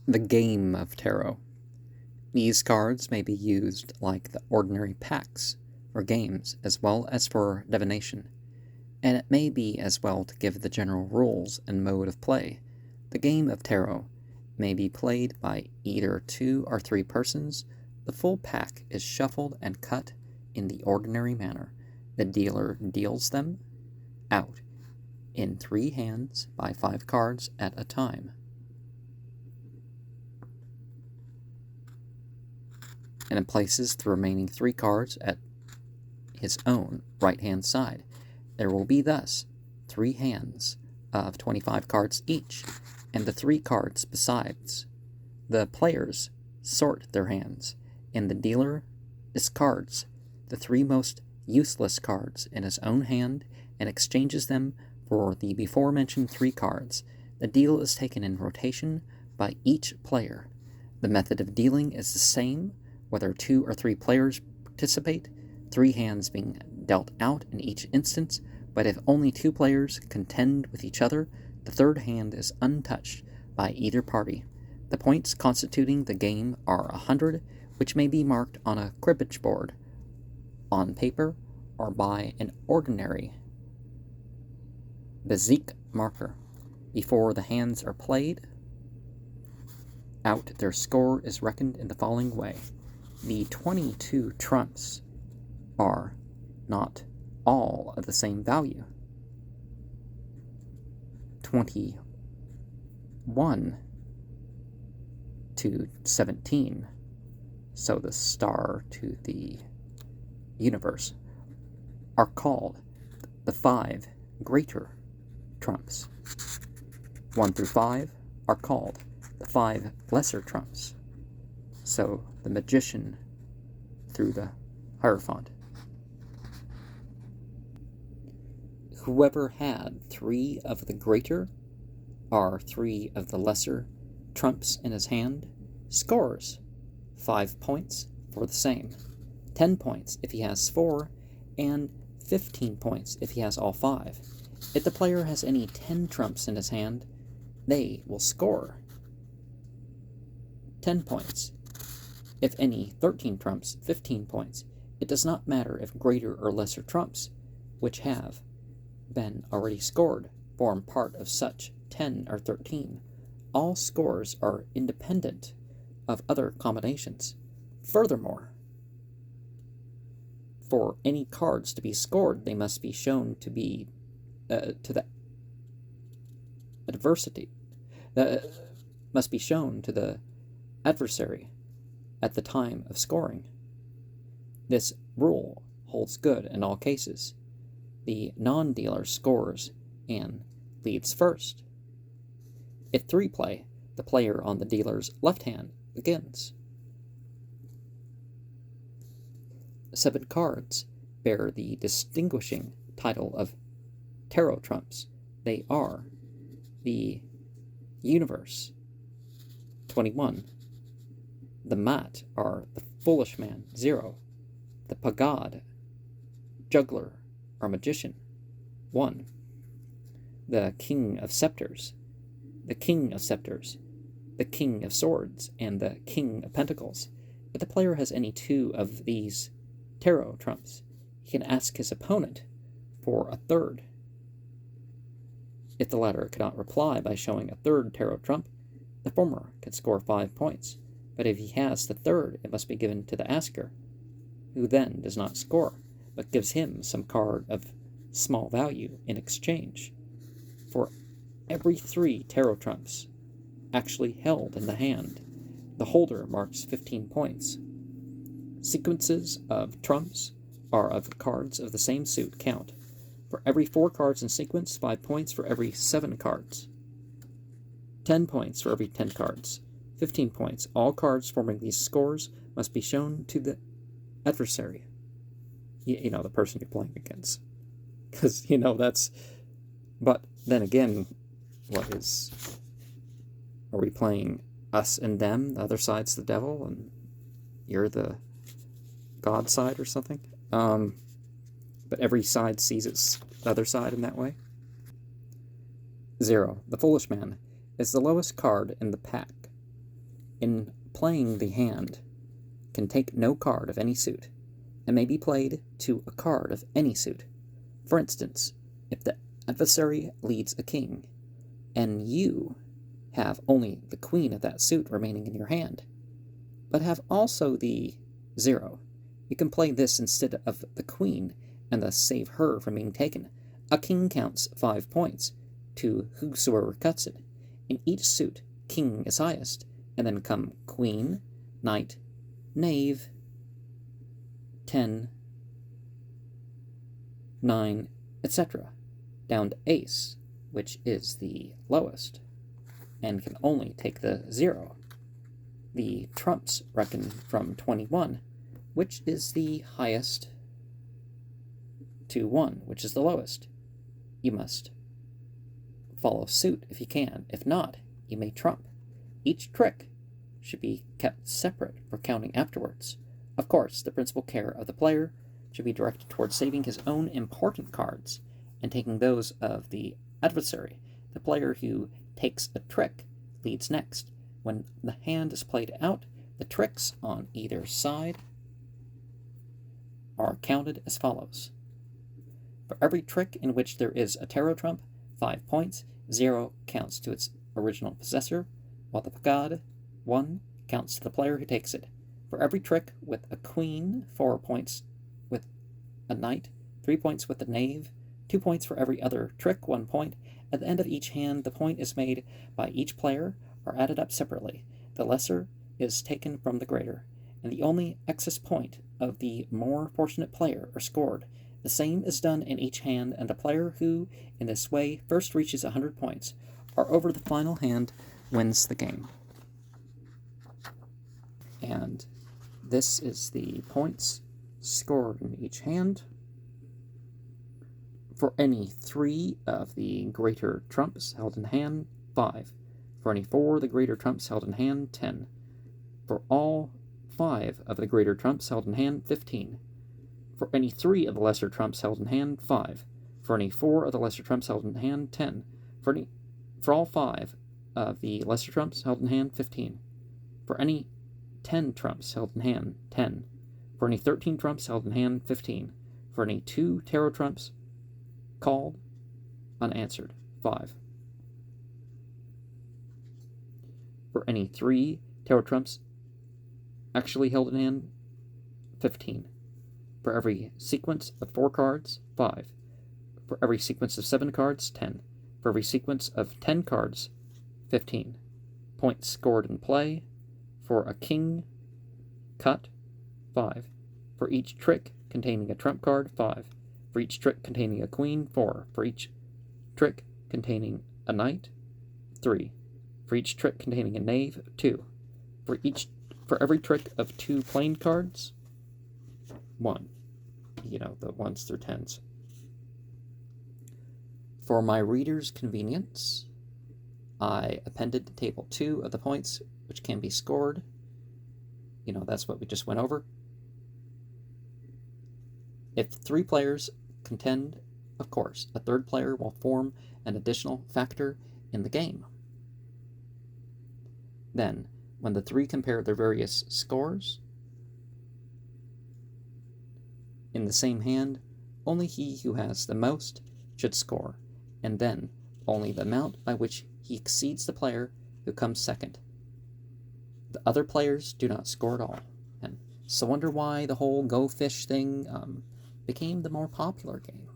The game of tarot. These cards may be used like the ordinary packs for games as well as for divination, and it may be as well to give the general rules and mode of play. The game of tarot may be played by either 2 or 3 persons. The full pack is shuffled and cut in the ordinary manner. The dealer deals them out in 3 hands by 5 cards at a time, and then places the remaining 3 cards at his own right-hand side. There will be thus 3 hands of 25 cards each, and the 3 cards besides. The players sort their hands, and the dealer discards the 3 most useless cards in his own hand and exchanges them for the before-mentioned 3 cards. The deal is taken in rotation by each player. The method of dealing is the same whether 2 or 3 players participate, 3 hands being dealt out in each instance, but if only 2 players contend with each other, the 3rd hand is untouched by either party. The points constituting the game are 100, which may be marked on a cribbage board, on paper, or by an ordinary bezique marker. Before the hands are played out, their score is reckoned in the following way. The 22 trumps are not all of the same value. 21 to 17, so the star to the universe, are called the 5 greater trumps. 1 through 5 are called the 5 lesser trumps, so the magician through the Hierophant. Whoever had 3 of the greater or 3 of the lesser trumps in his hand scores 5 points for the same, 10 points if he has 4, and 15 points if he has all 5. If the player has any 10 trumps in his hand, they will score 10 points. If any 13 trumps, 15 points. It does not matter if greater or lesser trumps, which have been already scored, form part of such 10 or 13. All scores are independent of other combinations. Furthermore, for any cards to be scored, they must be shown to be to the adversity. Must be shown to the adversary at the time of scoring. This rule holds good in all cases. The non-dealer scores and leads first. At 3 play, the player on the dealer's left hand begins. 7 cards bear the distinguishing title of tarot trumps. They are the universe, 21. The mat are the foolish man, 0. The pagad, juggler or magician, 1. The king of scepters, the king of scepters, the king of swords, and the king of pentacles. If the player has any 2 of these tarot trumps, he can ask his opponent for a 3rd. If the latter cannot reply by showing a 3rd tarot trump, the former can score 5 points. But if he has the 3rd, it must be given to the asker, who then does not score, but gives him some card of small value in exchange. For every 3 tarot trumps actually held in the hand, the holder marks 15 points. Sequences of trumps are of cards of the same suit count. For every 4 cards in sequence, 5 points for every 7 cards. 10 points for every 10 cards. 15 points. All cards forming these scores must be shown to the adversary. You know, the person you're playing against. Because, that's... But then again, are we playing us and them? The other side's the devil, and you're the God side or something? But every side sees its other side in that way. 0. The foolish man is the lowest card in the pack. in playing the hand can take no card of any suit, and may be played to a card of any suit. For instance, if the adversary leads a king, and you have only the queen of that suit remaining in your hand, but have also the 0, you can play this instead of the queen, and thus save her from being taken. A king counts 5 points to whosoever cuts it. In each suit, king is highest, and then come queen, knight, knave, 10, 9, etc., down to ace, which is the lowest, and can only take the 0. The trumps reckon from 21, which is the highest, to 1, which is the lowest. You must follow suit if you can. If not, you may trump. Each trick should be kept separate for counting afterwards. Of course, the principal care of the player should be directed towards saving his own important cards and taking those of the adversary. The player who takes a trick leads next. When the hand is played out, the tricks on either side are counted as follows. For every trick in which there is a tarot trump, 5 points, 0 counts to its original possessor, while the pagade, 1, counts to the player who takes it. For every trick with a queen, 4 points with a knight, 3 points with the knave, 2 points for every other trick, 1 point. At the end of each hand, the point is made by each player or added up separately. The lesser is taken from the greater, and the only excess point of the more fortunate player are scored. The same is done in each hand, and the player who, in this way, first reaches 100 points, or over the final hand, wins the game. And this is the points scored in each hand. For any 3 of the greater trumps held in hand, 5. For any 4 of the greater trumps held in hand, 10. For all 5 of the greater trumps held in hand, 15. For any 3 of the lesser trumps held in hand, 5. For any 4 of the lesser trumps held in hand, 10. For all 5 of the lesser trumps held in hand, 15. For any 10 trumps held in hand, 10. For any 13 trumps held in hand, 15. For any 2 tarot trumps called, unanswered, 5. For any 3 tarot trumps actually held in hand, 15. For every sequence of 4 cards, 5. For every sequence of 7 cards, 10. For every sequence of 10 cards, 15. Points scored in play. For a king cut, 5. For each trick containing a trump card, 5. For each trick containing a queen, 4. For each trick containing a knight, 3. For each trick containing a knave, 2. For every trick of 2 plain cards, 1. The 1s through 10s. For my reader's convenience, I appended to table 2 of the points which can be scored. That's what we just went over. If 3 players contend, of course, a 3rd player will form an additional factor in the game. Then, when the 3 compare their various scores in the same hand, only he who has the most should score, and then only the amount by which he exceeds the player who comes second. The other players do not score at all, and so wonder why the whole Go Fish thing became the more popular game.